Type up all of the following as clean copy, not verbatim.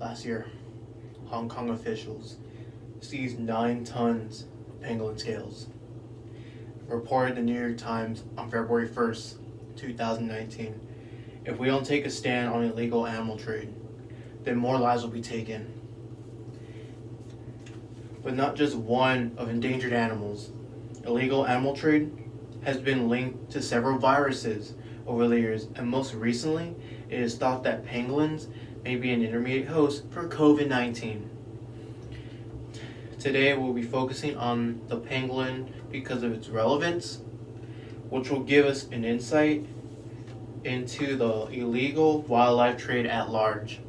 last year, Hong Kong officials seized 9 tons of pangolin scales. Reported in the New York Times on February 1st, 2019. If we don't take a stand on illegal animal trade, then more lives will be taken. But not just one of endangered animals. Illegal animal trade has been linked to several viruses over the years, and most recently, it is thought that pangolins may be an intermediate host for COVID-19. Today, we'll be focusing on the pangolin because of its relevance, which will give us an insight into the illegal wildlife trade at large.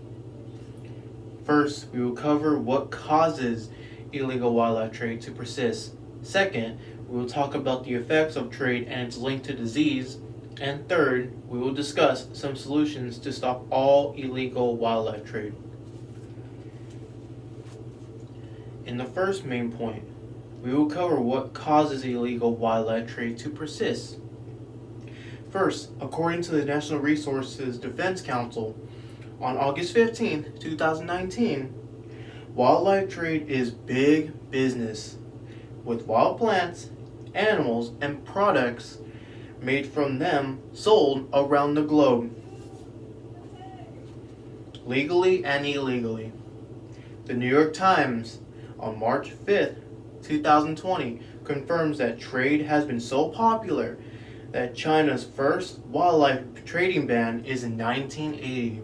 First, we will cover what causes illegal wildlife trade to persist. Second, we will talk about the effects of trade and its link to disease. And third, we will discuss some solutions to stop all illegal wildlife trade. In the first main point, we will cover what causes illegal wildlife trade to persist. First, according to the National Resources Defense Council, on August 15, 2019, wildlife trade is big business, with wild plants, animals, and products made from them sold around the globe, legally and illegally. The New York Times on March 5th, 2020 confirms that trade has been so popular that China's first wildlife trading ban is in 1980,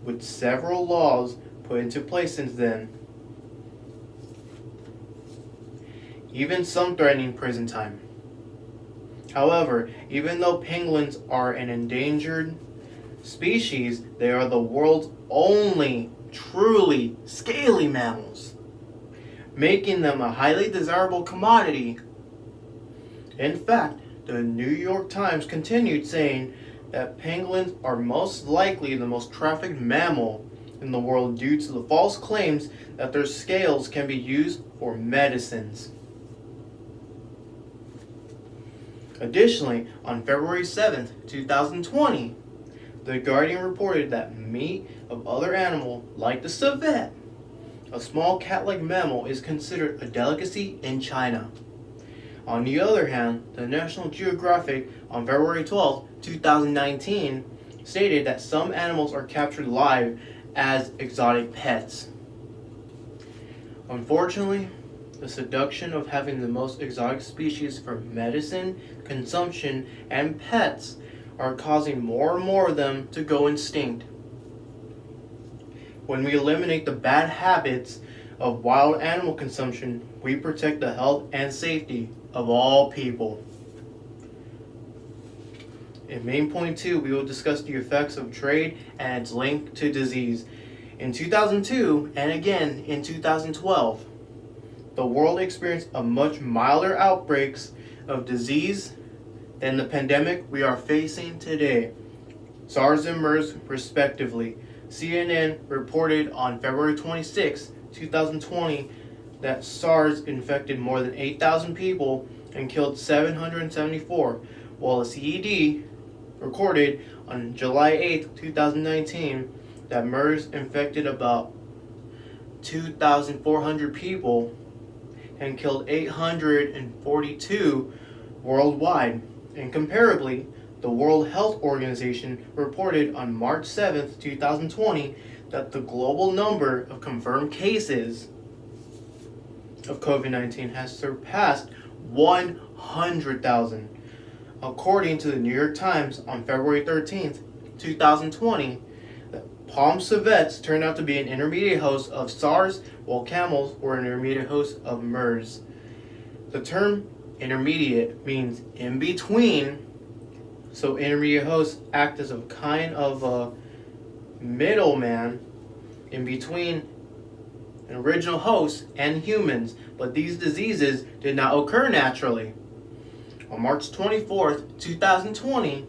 with several laws put into place since then, even some threatening prison time. However, even though pangolins are an endangered species, they are the world's only truly scaly mammals, making them a highly desirable commodity. In fact, the New York Times continued saying that pangolins are most likely the most trafficked mammal in the world due to the false claims that their scales can be used for medicines. Additionally, on February 7th, 2020, The Guardian reported that meat of other animals, like the civet, a small cat-like mammal, is considered a delicacy in China. On the other hand, the National Geographic on February 12, 2019, stated that some animals are captured live as exotic pets. Unfortunately, the seduction of having the most exotic species for medicine, consumption, and pets are causing more and more of them to go extinct. When we eliminate the bad habits of wild animal consumption, we protect the health and safety of all people. In main point 2, we will discuss the effects of trade and its link to disease. In 2002 and again in 2012, the world experienced a much milder outbreaks of disease than the pandemic we are facing today, SARS and MERS respectively. CNN reported on February 26, 2020 that SARS infected more than 8,000 people and killed 774, while the CED recorded on July 8, 2019 that MERS infected about 2,400 people and killed 842 worldwide. And comparably, the World Health Organization reported on March 7, 2020 that the global number of confirmed cases of COVID-19 has surpassed 100,000. According to the New York Times on February 13, 2020, palm civets turned out to be an intermediate host of SARS, while camels were an intermediate host of MERS. The term intermediate means in between, so intermediate hosts act as a kind of a middleman in between an original host and humans, but these diseases did not occur naturally. On March 24th, 2020,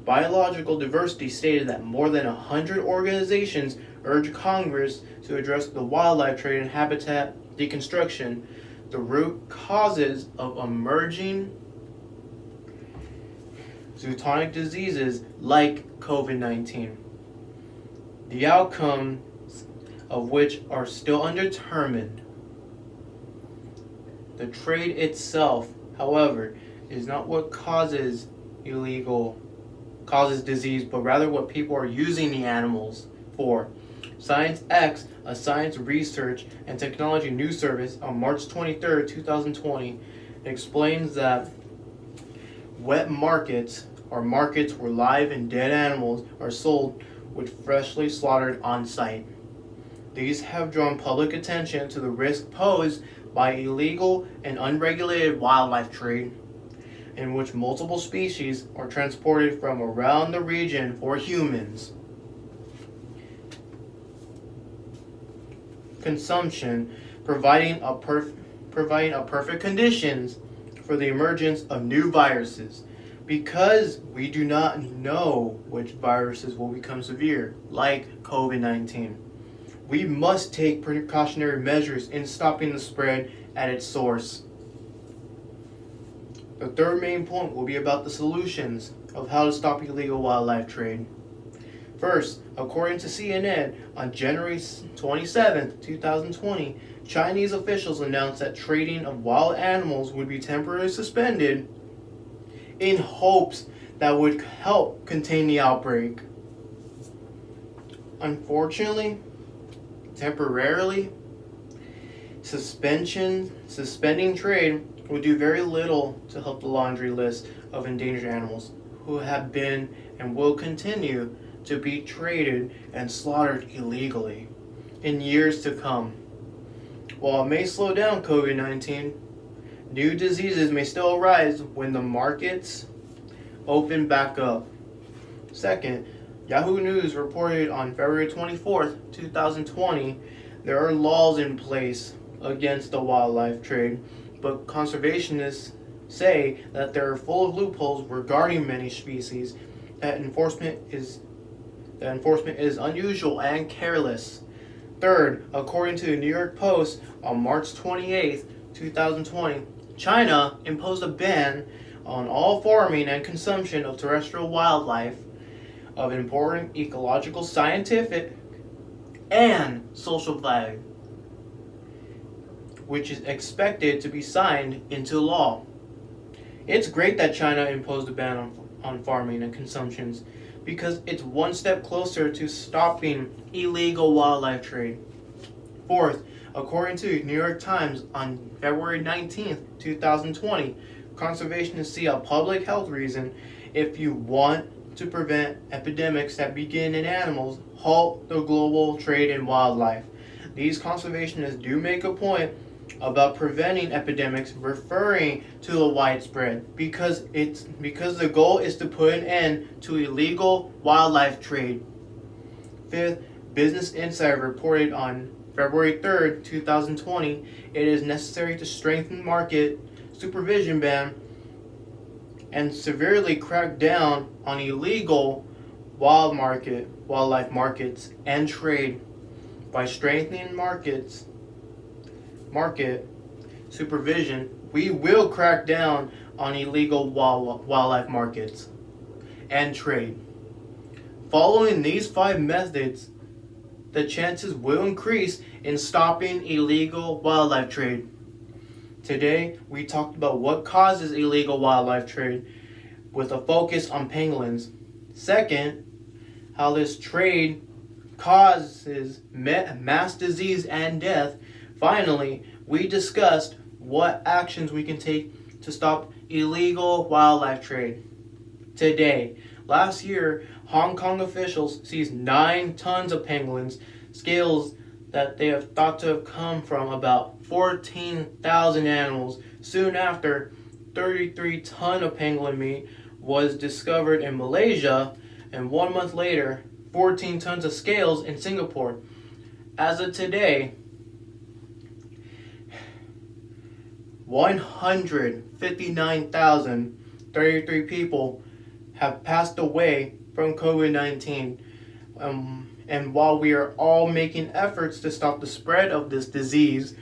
Biological Diversity stated that more than 100 organizations urged Congress to address the wildlife trade and habitat deconstruction, the root causes of emerging zoonotic diseases like COVID-19. The outcomes of which are still undetermined. The trade itself, however, is not what causes disease, but rather what people are using the animals for. Science X, a science research and technology news service, on March 23, 2020, explains that wet markets are markets where live and dead animals are sold with freshly slaughtered on site. These have drawn public attention to the risk posed by illegal and unregulated wildlife trade, in which multiple species are transported from around the region for humans consumption, providing a perfect conditions for the emergence of new viruses. Because we do not know which viruses will become severe, like COVID-19, we must take precautionary measures in stopping the spread at its source. The third main point will be about the solutions of how to stop illegal wildlife trade. First, according to CNN, on January 27, 2020, Chinese officials announced that trading of wild animals would be temporarily suspended in hopes that would help contain the outbreak. Unfortunately, temporarily, suspending trade would do very little to help the laundry list of endangered animals who have been and will continue to be traded and slaughtered illegally in years to come. While it may slow down COVID-19, new diseases may still arise when the markets open back up. Second, Yahoo News reported on February 24th, 2020, there are laws in place against the wildlife trade, but conservationists say that they are full of loopholes regarding many species, that enforcement is unusual and careless. Third, according to the New York Post, on March 28, 2020, China imposed a ban on all farming and consumption of terrestrial wildlife of important ecological, scientific, and social value, which is expected to be signed into law. It's great that China imposed a ban on farming and consumptions, because it's one step closer to stopping illegal wildlife trade. Fourth, according to New York Times on February 19th, 2020, conservationists see a public health reason. If you want to prevent epidemics that begin in animals, halt the global trade in wildlife. These conservationists do make a point about preventing epidemics, referring to the widespread, because the goal is to put an end to illegal wildlife trade. Fifth, Business Insider reported on February 3rd, 2020, it is necessary to strengthen market supervision ban and severely crack down on illegal wildlife markets and trade. By strengthening market supervision, we will crack down on illegal wildlife markets and trade. Following these 5 methods, the chances will increase in stopping illegal wildlife trade. Today, we talked about what causes illegal wildlife trade with a focus on pangolins. Second, how this trade causes mass disease and death. Finally, we discussed what actions we can take to stop illegal wildlife trade. Today, last year, Hong Kong officials seized 9 tons of pangolins, scales that they have thought to have come from about 14,000 animals. Soon after, 33 tons of pangolin meat was discovered in Malaysia, and 1 month later, 14 tons of scales in Singapore. As of today, 159,033 people have passed away from COVID-19. And while we are all making efforts to stop the spread of this disease,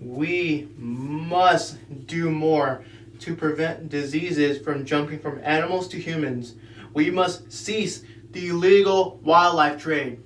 we must do more to prevent diseases from jumping from animals to humans. We must cease the illegal wildlife trade.